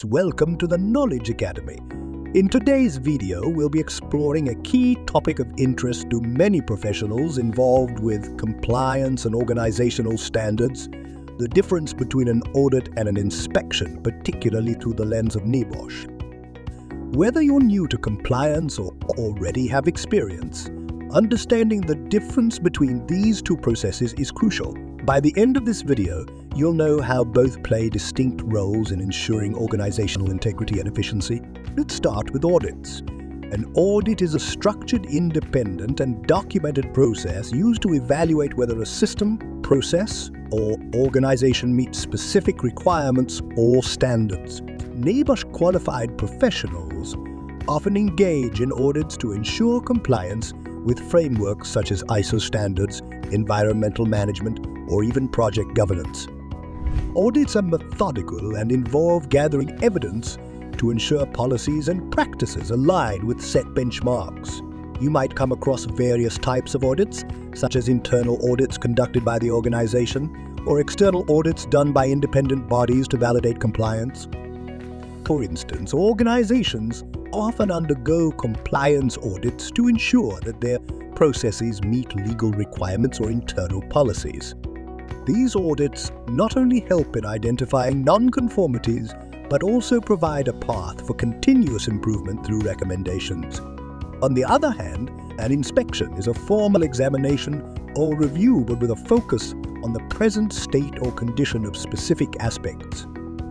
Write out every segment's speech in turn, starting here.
Welcome to the Knowledge Academy. In today's video, we'll be exploring a key topic of interest to many professionals involved with compliance and organizational standards, the difference between an audit and an inspection, particularly through the lens of NEBOSH. Whether you're new to compliance or already have experience, understanding the difference between these two processes is crucial. By the end of this video, you'll know how both play distinct roles in ensuring organizational integrity and efficiency. Let's start with audits. An audit is a structured, independent, and documented process used to evaluate whether a system, process, or organization meets specific requirements or standards. NEBOSH qualified professionals often engage in audits to ensure compliance with frameworks such as ISO standards, environmental management, or even project governance. Audits are methodical and involve gathering evidence to ensure policies and practices align with set benchmarks. You might come across various types of audits, such as internal audits conducted by the organization, or external audits done by independent bodies to validate compliance. For instance, organizations often undergo compliance audits to ensure that their processes meet legal requirements or internal policies. These audits not only help in identifying non-conformities, but also provide a path for continuous improvement through recommendations. On the other hand, an inspection is a formal examination or review, but with a focus on the present state or condition of specific aspects.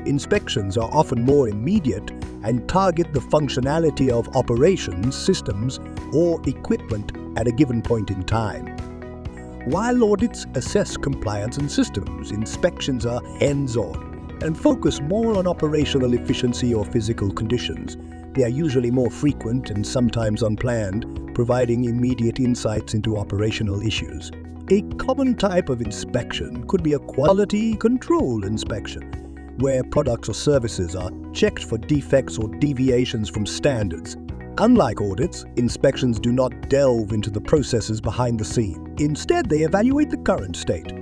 Inspections are often more immediate and target the functionality of operations, systems, or equipment at a given point in time. While audits assess compliance and systems, inspections are hands-on and focus more on operational efficiency or physical conditions. They are usually more frequent and sometimes unplanned, providing immediate insights into operational issues. A common type of inspection could be a quality control inspection, where products or services are checked for defects or deviations from standards. Unlike audits, inspections do not delve into the processes behind the scene. Instead, they evaluate the current state.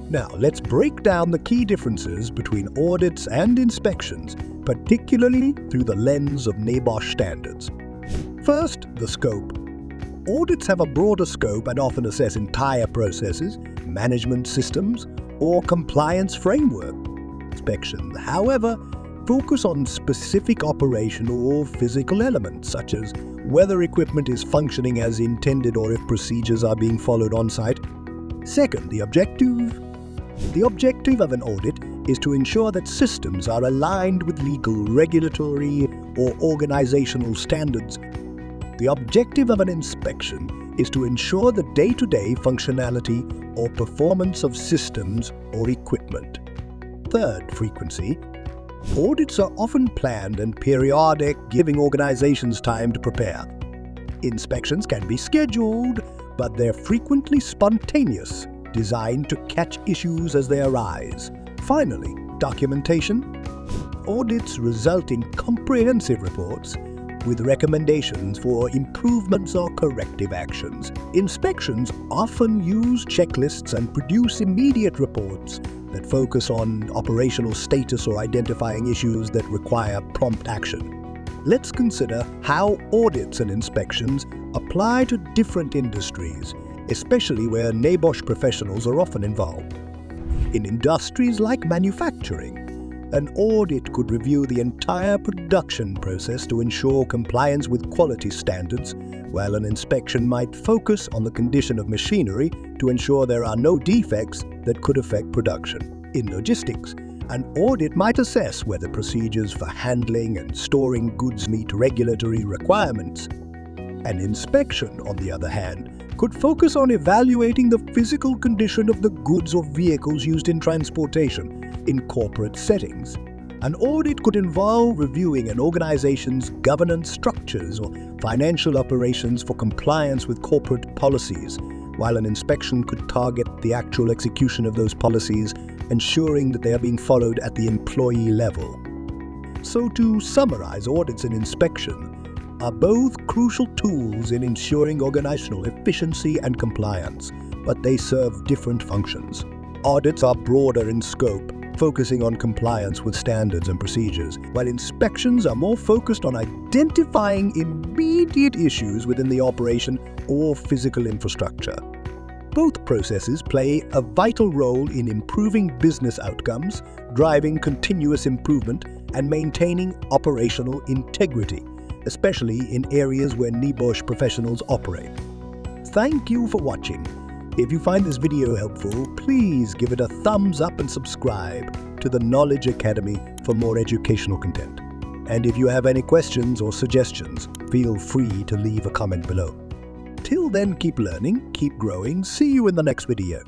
Now, let's break down the key differences between audits and inspections, particularly through the lens of NEBOSH standards. First, the scope. Audits have a broader scope and often assess entire processes, management systems, or compliance framework. Inspections, however, focus on specific operational or physical elements, such as whether equipment is functioning as intended or if procedures are being followed on-site. Second, the objective. The objective of an audit is to ensure that systems are aligned with legal, regulatory, or organizational standards. The objective of an inspection is to ensure the day-to-day functionality or performance of systems or equipment. Third, frequency. Audits are often planned and periodic, giving organizations time to prepare. Inspections can be scheduled, but they're frequently spontaneous, designed to catch issues as they arise. Finally, documentation. Audits result in comprehensive reports with recommendations for improvements or corrective actions. Inspections often use checklists and produce immediate reports that focus on operational status or identifying issues that require prompt action. Let's consider how audits and inspections apply to different industries, especially where NEBOSH professionals are often involved. In industries like manufacturing, an audit could review the entire production process to ensure compliance with quality standards, while an inspection might focus on the condition of machinery to ensure there are no defects that could affect production. In logistics, an audit might assess whether procedures for handling and storing goods meet regulatory requirements. An inspection, on the other hand, could focus on evaluating the physical condition of the goods or vehicles used in transportation in corporate settings. An audit could involve reviewing an organization's governance structures or financial operations for compliance with corporate policies, while an inspection could target the actual execution of those policies, ensuring that they are being followed at the employee level. So to summarize, audits and inspection are both crucial tools in ensuring organizational efficiency and compliance, but they serve different functions. Audits are broader in scope, focusing on compliance with standards and procedures, while inspections are more focused on identifying immediate issues within the operation or physical infrastructure. Both processes play a vital role in improving business outcomes, driving continuous improvement, and maintaining operational integrity, especially in areas where NEBOSH professionals operate. Thank you for watching. If you find this video helpful, please give it a thumbs up and subscribe to the Knowledge Academy for more educational content. And if you have any questions or suggestions, feel free to leave a comment below. Till then, keep learning, keep growing. See you in the next video.